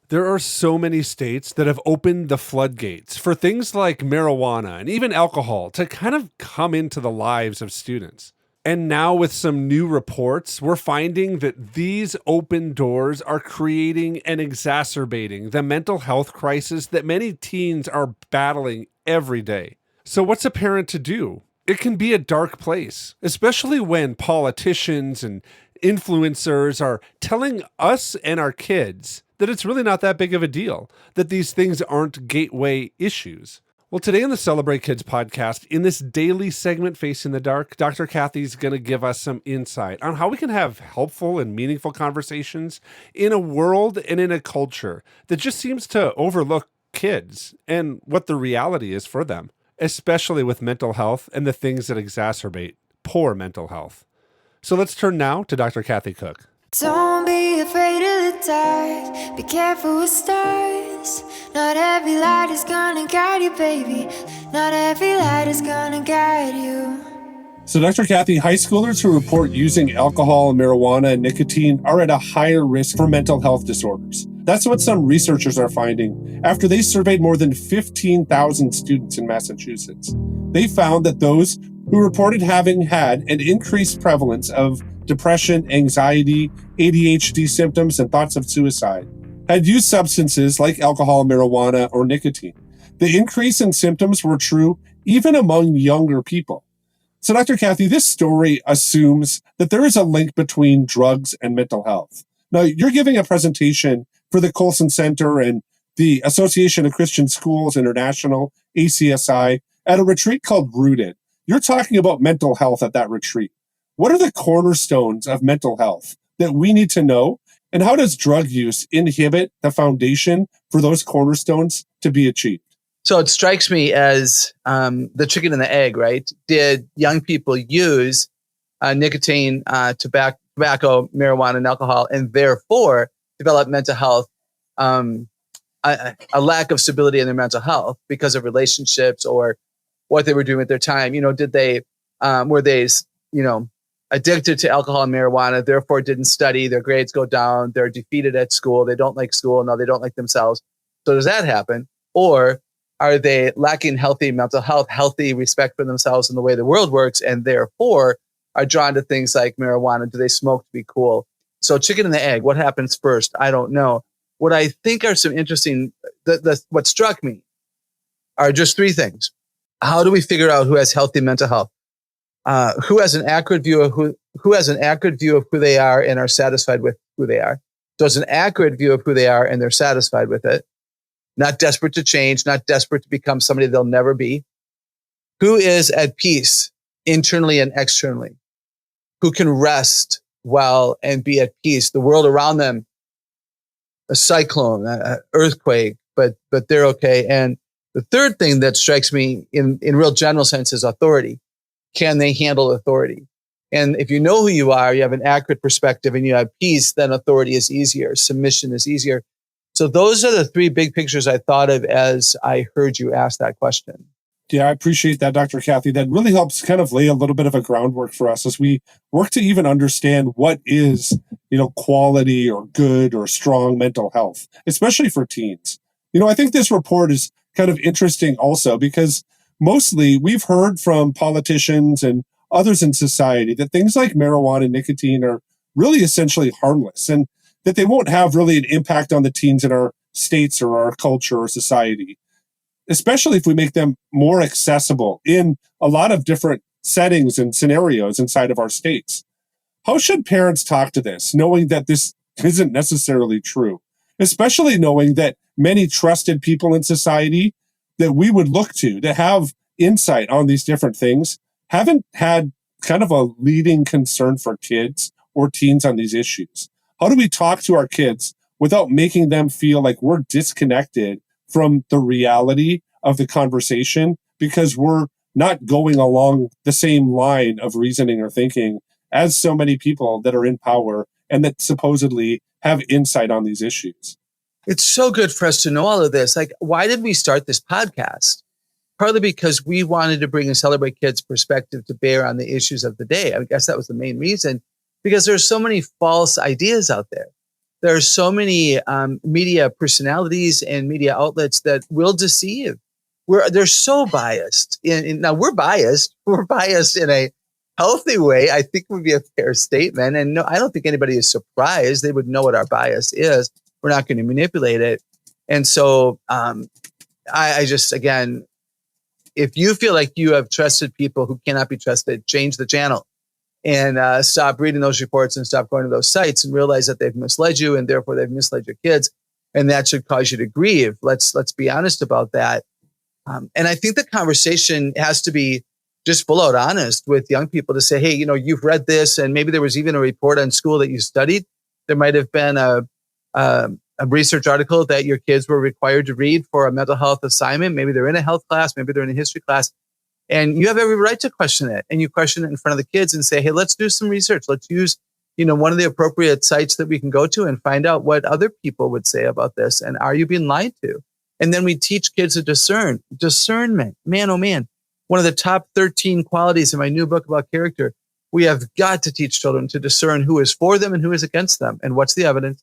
There are so many states that have opened the floodgates for things like marijuana and even alcohol to kind of come into the lives of students. And now, with some new reports, we're finding that these open doors are creating and exacerbating the mental health crisis that many teens are battling every day. So, what's a parent to do? It can be a dark place, especially when politicians and influencers are telling us and our kids that it's really not that big of a deal, that these things aren't gateway issues. Well, today on the Celebrate Kids podcast, in this daily segment, Facing the Dark, Dr. Kathy's going to give us some insight on how we can have helpful and meaningful conversations in a world and in a culture that just seems to overlook kids and what the reality is for them, especially with mental health and the things that exacerbate poor mental health. So let's turn now to Dr. Kathy Cook. Don't be afraid of the dark. Be careful with stars. Not every light is gonna guide you, baby. Not every light is gonna guide you. So, Dr. Kathy, high schoolers who report using alcohol, marijuana, and nicotine are at a higher risk for mental health disorders. That's what some researchers are finding after they surveyed more than 15,000 students in Massachusetts. They found that those who reported having had an increased prevalence of depression, anxiety, ADHD symptoms, and thoughts of suicide had used substances like alcohol, marijuana, or nicotine. The increase in symptoms were true even among younger people. So, Dr. Kathy, this story assumes that there is a link between drugs and mental health. Now, you're giving a presentation for the Colson Center and the Association of Christian Schools International, ACSI, at a retreat called Rooted. You're talking about mental health at that retreat. What are the cornerstones of mental health that we need to know? And how does drug use inhibit the foundation for those cornerstones to be achieved? So it strikes me as the chicken and the egg, right? Did young people use nicotine, tobacco, marijuana, and alcohol, and therefore develop mental health, a lack of stability in their mental health because of relationships or what they were doing at their time? Did they, were they, addicted to alcohol and marijuana, therefore didn't study, their grades go down, they're defeated at school, they don't like school, now they don't like themselves. So does that happen? Or are they lacking healthy mental health, healthy respect for themselves and the way the world works, and therefore are drawn to things like marijuana? Do they smoke to be cool? So chicken and the egg, what happens first? I don't know. What I think are some interesting, what struck me are just three things. How do we figure out who has healthy mental health? Who has an accurate view of who has an accurate view of who they are and are satisfied with who they are? So it's an accurate view of who they are and they're satisfied with it. Not desperate to change, not desperate to become somebody they'll never be. Who is at peace internally and externally? Who can rest well and be at peace? The world around them, a cyclone, an earthquake, but they're okay. And the third thing that strikes me in real general sense is authority. Can they handle authority? And if you know who you are, you have an accurate perspective and you have peace, then authority is easier. Submission is easier. So those are the three big pictures I thought of as I heard you ask that question. Yeah, I appreciate that, Dr. Kathy. That really helps kind of lay a little bit of a groundwork for us as we work to even understand what is, quality or good or strong mental health, especially for teens. I think this report is kind of interesting also because mostly we've heard from politicians and others in society that things like marijuana and nicotine are really essentially harmless and that they won't have really an impact on the teens in our states or our culture or society, especially if we make them more accessible in a lot of different settings and scenarios inside of our states. How should parents talk to this, knowing that this isn't necessarily true, especially knowing that many trusted people in society that we would look to have insight on these different things haven't had kind of a leading concern for kids or teens on these issues? How do we talk to our kids without making them feel like we're disconnected from the reality of the conversation because we're not going along the same line of reasoning or thinking as so many people that are in power and that supposedly have insight on these issues? It's so good for us to know all of this. Like, why did we start this podcast? Partly because we wanted to bring a Celebrate Kids perspective to bear on the issues of the day. I guess that was the main reason, because there's so many false ideas out there There are so many media personalities and media outlets that will deceive. They're so biased. Now we're biased. We're biased in a healthy way, I think would be a fair statement. And no, I don't think anybody is surprised. They would know what our bias is. We're not going to manipulate it. And so I just, again, if you feel like you have trusted people who cannot be trusted, change the channel and stop reading those reports and stop going to those sites and realize that they've misled you and therefore they've misled your kids. And that should cause you to grieve. Let's be honest about that. And I think the conversation has to be just full out honest with young people to say, hey, you've read this, and maybe there was even a report on school that you studied. There might have been a research article that your kids were required to read for a mental health assignment. Maybe they're in a health class, maybe they're in a history class, and you have every right to question it. And you question it in front of the kids and say, hey, let's do some research. Let's use, one of the appropriate sites that we can go to and find out what other people would say about this. And are you being lied to? And then we teach kids to discernment. Man, oh man. One of the top 13 qualities in my new book about character, we have got to teach children to discern who is for them and who is against them and what's the evidence.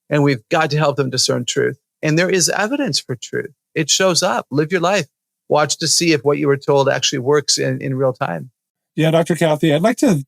And we've got to help them discern truth. And there is evidence for truth. It shows up. Live your life. Watch to see if what you were told actually works in real time. Yeah, Dr. Kathy, I'd like to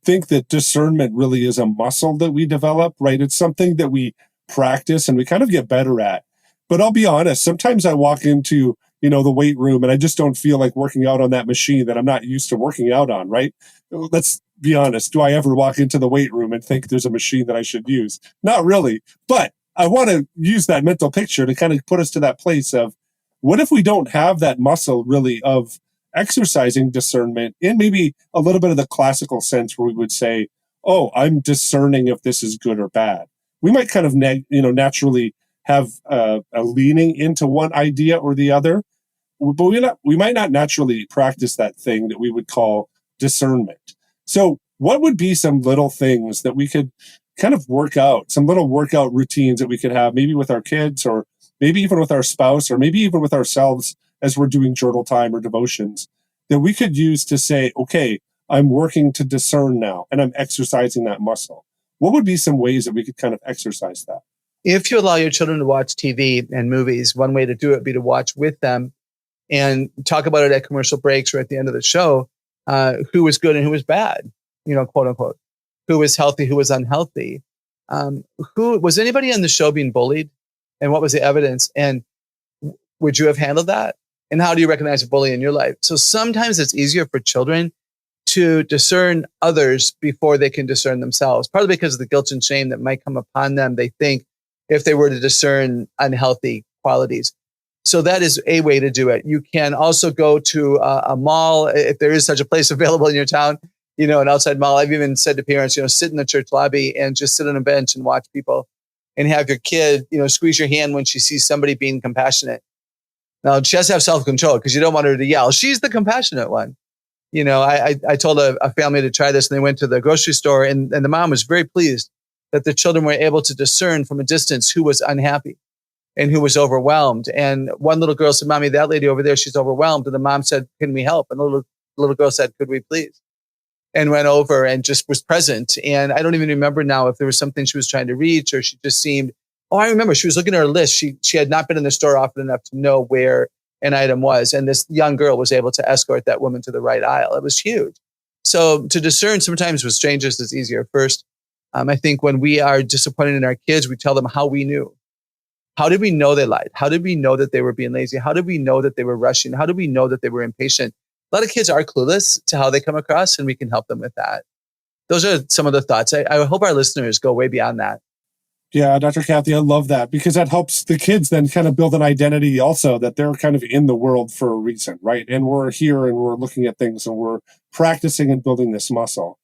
think that discernment really is a muscle that we develop, right? It's something that we practice and we kind of get better at. But I'll be honest, sometimes I walk into, the weight room and I just don't feel like working out on that machine that I'm not used to working out on, right? Let's be honest. Do I ever walk into the weight room and think there's a machine that I should use? Not really. But I want to use that mental picture to kind of put us to that place of what if we don't have that muscle really of exercising discernment in maybe a little bit of the classical sense where we would say, oh, I'm discerning if this is good or bad. We might kind of, naturally have a leaning into one idea or the other, but we might not naturally practice that thing that we would call discernment. So what would be some little things that we could kind of work out, some little workout routines that we could have maybe with our kids or maybe even with our spouse or maybe even with ourselves as we're doing journal time or devotions that we could use to say, okay, I'm working to discern now and I'm exercising that muscle? What would be some ways that we could kind of exercise that? If you allow your children to watch TV and movies, one way to do it would be to watch with them and talk about it at commercial breaks or at the end of the show, who was good and who was bad, quote unquote, who was healthy, who was unhealthy. Who was anybody on the show being bullied? And what was the evidence? And would you have handled that? And how do you recognize a bully in your life? So sometimes it's easier for children to discern others before they can discern themselves, partly because of the guilt and shame that might come upon them. They think if they were to discern unhealthy qualities. So that is a way to do it. You can also go to a mall, if there is such a place available in your town, an outside mall. I've even said to parents, sit in the church lobby and just sit on a bench and watch people and have your kid, squeeze your hand when she sees somebody being compassionate. Now, she has to have self-control because you don't want her to yell. She's the compassionate one. I told a family to try this and they went to the grocery store and the mom was very pleased that the children were able to discern from a distance who was unhappy and who was overwhelmed. And one little girl said, Mommy, that lady over there, she's overwhelmed. And the mom said, can we help? And the little girl said, could we please? And went over and just was present. And I don't even remember now if there was something she was trying to reach or she just seemed, I remember she was looking at her list. She had not been in the store often enough to know where an item was. And this young girl was able to escort that woman to the right aisle. It was huge. So to discern sometimes with strangers is easier. First, I think when we are disappointed in our kids, we tell them how we knew. How did we know they lied? How did we know that they were being lazy? How did we know that they were rushing? How did we know that they were impatient? A lot of kids are clueless to how they come across, and we can help them with that. Those are some of the thoughts. I hope our listeners go way beyond that. Yeah, Dr. Kathy, I love that because that helps the kids then kind of build an identity also that they're kind of in the world for a reason, right? And we're here and we're looking at things and we're practicing and building this muscle.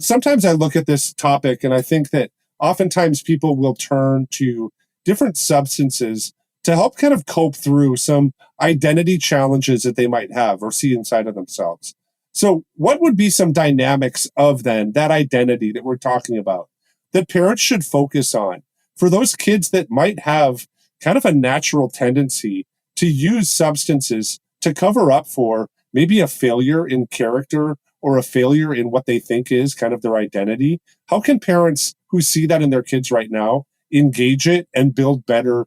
Sometimes I look at this topic and I think that oftentimes people will turn to different substances to help kind of cope through some identity challenges that they might have or see inside of themselves. So what would be some dynamics of then that identity that we're talking about that parents should focus on for those kids that might have kind of a natural tendency to use substances to cover up for maybe a failure in character or a failure in what they think is kind of their identity? How can parents who see that in their kids right now engage it and build better,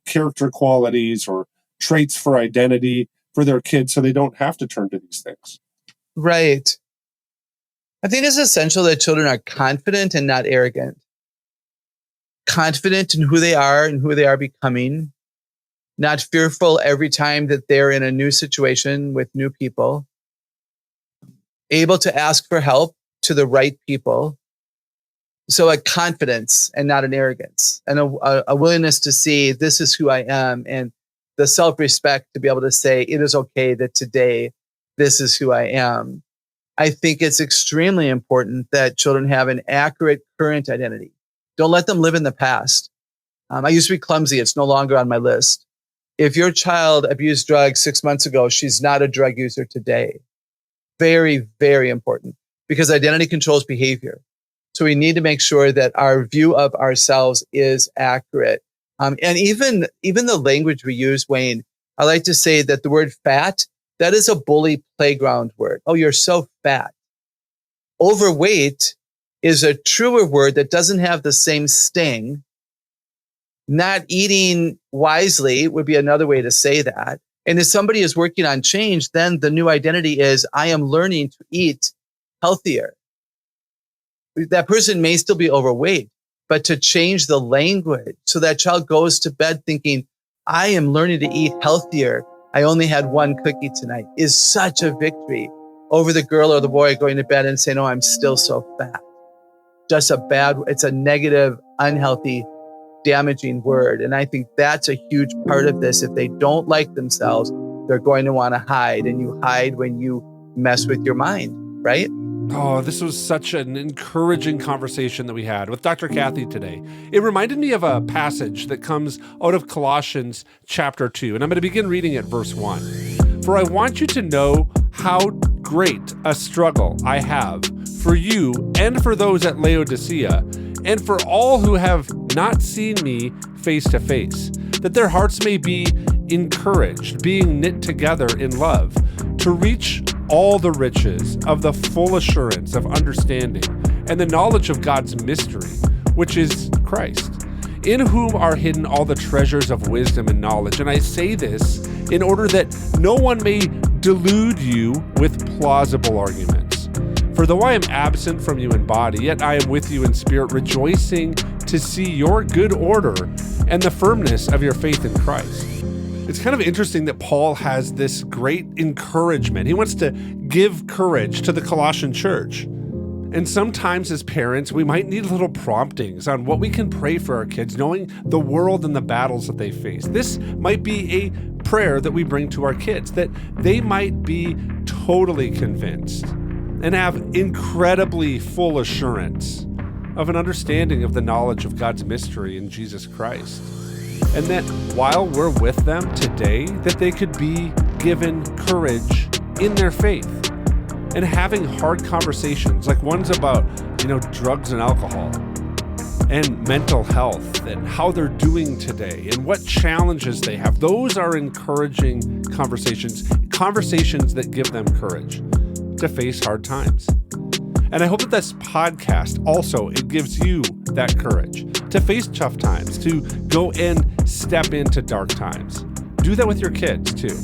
character qualities or traits for identity for their kids so they don't have to turn to these things. Right. I think it's essential that children are confident and not arrogant. Confident in who they are and who they are becoming, not fearful every time that they're in a new situation with new people, able to ask for help to the right people. So a confidence and not an arrogance, and a willingness to see this is who I am, and the self-respect to be able to say it is okay that today this is who I am. I think it's extremely important that children have an accurate current identity. Don't let them live in the past. I used to be clumsy. It's no longer on my list. If your child abused drugs 6 months ago, she's not a drug user today. Very, very important, because identity controls behavior. So we need to make sure that our view of ourselves is accurate. And even the language we use, Wayne, I like to say that the word fat, that is a bully playground word. Oh, you're so fat. Overweight is a truer word that doesn't have the same sting. Not eating wisely would be another way to say that. And if somebody is working on change, then the new identity is, I am learning to eat healthier. That person may still be overweight, but to change the language so that child goes to bed thinking, I am learning to eat healthier. I only had one cookie tonight, is such a victory over the girl or the boy going to bed and saying, oh, I'm still so fat. It's a negative, unhealthy, damaging word. And I think that's a huge part of this. If they don't like themselves, they're going to want to hide, and you hide when you mess with your mind, right? Oh, this was such an encouraging conversation that we had with Dr. Kathy today. It reminded me of a passage that comes out of Colossians chapter 2, and I'm going to begin reading at verse 1. For I want you to know how great a struggle I have for you and for those at Laodicea, and for all who have not seen me face to face, that their hearts may be encouraged, being knit together in love, to reach all the riches of the full assurance of understanding and the knowledge of God's mystery, which is Christ, in whom are hidden all the treasures of wisdom and knowledge. And I say this in order that no one may delude you with plausible arguments. For though I am absent from you in body, yet I am with you in spirit, rejoicing to see your good order and the firmness of your faith in Christ. It's kind of interesting that Paul has this great encouragement. He wants to give courage to the Colossian church. And sometimes as parents, we might need little promptings on what we can pray for our kids, knowing the world and the battles that they face. This might be a prayer that we bring to our kids, that they might be totally convinced and have incredibly full assurance of an understanding of the knowledge of God's mystery in Jesus Christ. And that while we're with them today, that they could be given courage in their faith and having hard conversations, like ones about, drugs and alcohol and mental health and how they're doing today and what challenges they have. Those are encouraging conversations that give them courage to face hard times. And I hope that this podcast also, it gives you that courage to face tough times, to go and step into dark times. Do that with your kids too.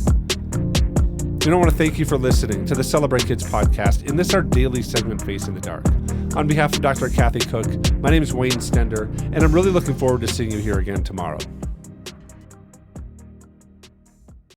I want to thank you for listening to the Celebrate Kids podcast in this our daily segment, Face in the Dark. On behalf of Dr. Kathy Cook, my name is Wayne Stender, and I'm really looking forward to seeing you here again tomorrow.